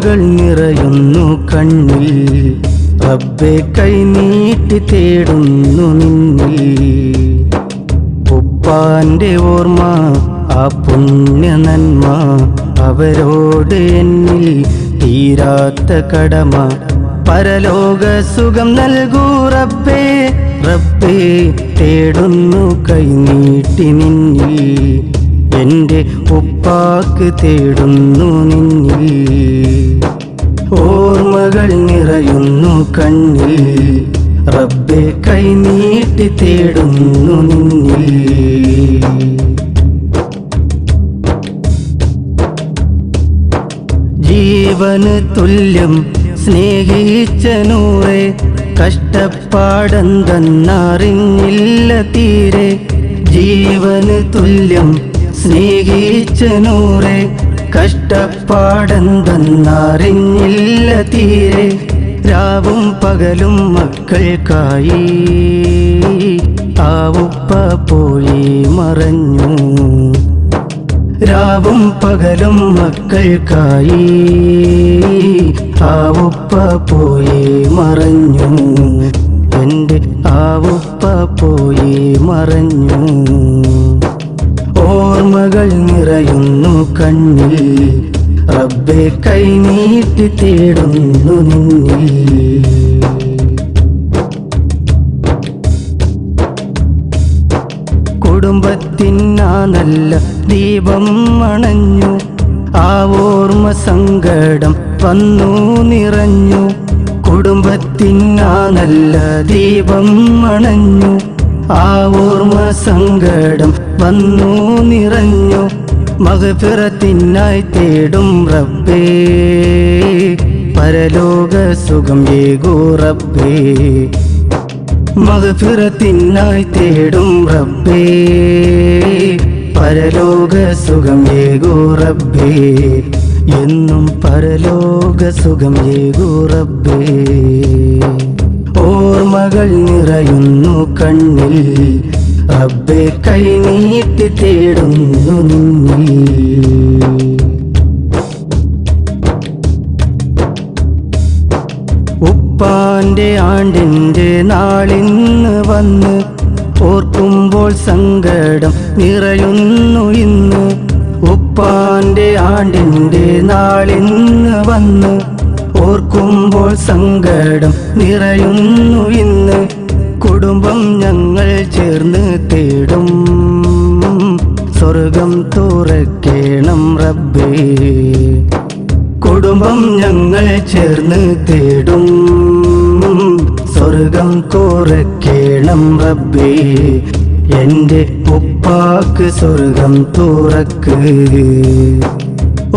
ഓർമ്മകൾ നിറയുന്നു കണ്ണിൽ, റബ്ബേ കൈനീട്ടി തേടുന്നു നിന്നിൽ. ഉപ്പാന്റെ ഓർമ്മ ആ പുണ്യ നന്മ, അവരോട് എന്നിൽ തീരാത്ത കടമ. പരലോക സുഖം നൽകൂ റബ്ബേ, റബ്ബേ തേടുന്നു കൈനീട്ടി നിന്നിൽ. എൻ്റെ ഉപ്പാക്ക് തേടുന്നു നിന്നിൽ. ഓർമ്മകൾ നിറയുന്നു കണ്ണിൽ, റബ്ബേ കൈനീട്ടി തേടുന്നു നിന്നിൽ. ജീവന് തുല്യം സ്നേഹിച്ച നൂറേ, കഷ്ടപ്പാടെന്തെന്നറിഞ്ഞില്ല തീരെ. ജീവന് തുല്യം സ്നേഹിച്ച നൂറേ, കഷ്ടപ്പാടെന്തെന്നറിഞ്ഞില്ല തീരെ. രാവും പകലും മക്കൾക്കായി ആ ഉപ്പ പോയി മറഞ്ഞു. രാവും പകലും മക്കൾക്കായി ആ ഉപ്പ പോയി മറഞ്ഞു. എൻ്റെ ആ ഉപ്പ പോയി മറഞ്ഞു. ഓർമ്മകൾ നിറയുന്നു കണ്ണിൽ, റബ്ബേ കൈനീട്ടി തേടുന്നു നിന്നിൽ. കുടുംബത്തിനാ നല്ല ദീപം അണഞ്ഞു, ആ ഓർമ്മ സങ്കടം വന്നു നിറഞ്ഞു. കുടുംബത്തിനാ നല്ല ദീപം അണഞ്ഞു, ആ ഓർമ്മ സങ്കടം വന്നു നിറഞ്ഞു. മഗ്ഫിറത്തിനായി തേടും റബ്ബേ, പരലോക സുഖം ഏകൂ റബ്ബേ. മഗ്ഫിറത്തിനായി തേടും റബ്ബേ, പരലോക സുഖം ഏകൂ റബ്ബേ. എന്നും പരലോക സുഖം ഏകൂ റബ്ബേ. ഓർമ്മകൾ നിറയുന്നു കണ്ണിൽ, റബ്ബേ കൈനീട്ടി തേടുന്നു നിന്നിൽ. ഉപ്പാന്റെ ആണ്ടിൻ്റെ നാളിന്ന് വന്ന്, ഓർക്കുമ്പോൾ സങ്കടം നിറയുന്നു ഇന്ന്. ഉപ്പാന്റെ ആണ്ടിൻ്റെ നാളിന്ന് വന്ന്, ഓർക്കുമ്പോൾ സങ്കടം നിറയുന്നു ഇന്ന്. കുടുംബം ഞങ്ങൾ ചേർന്ന് തേടും സ്വർഗം തുറക്കേണം റബ്ബേ. കുടുംബം ഞങ്ങൾ ചേർന്ന് തേടും സ്വർഗം തുറക്കേണം റബ്ബേ. എൻ്റെ ഉപ്പാക്ക് സ്വർഗം തുറക്ക്.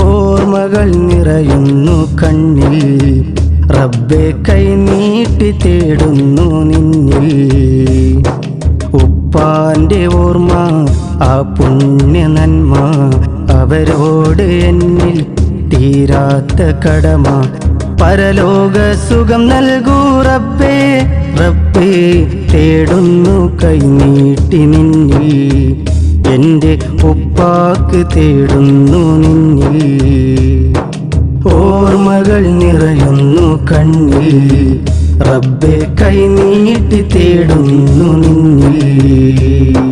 ഓർമ്മകൾ നിറയുന്നു കണ്ണിൽ, റബ്ബേ കൈനീട്ടി തേടുന്നു നിന്നിൽ. ഉപ്പാന്റെ ഓർമ്മ ആ പുണ്യ നന്മ, അവരോട് എന്നിൽ തീരാത്ത കടമ. പരലോക സുഖം നൽകൂ റബ്ബേ, റബ്ബേ തേടുന്നു കൈനീട്ടി നിന്നിൽ. എൻ്റെ ഉപ്പാക്ക് തേടുന്നു നിന്നിൽ. ഓർമ്മകൾ നിറയുന്നു കണ്ണിൽ, റബ്ബേ കൈനീട്ടി തേടുന്നു നിന്നിൽ.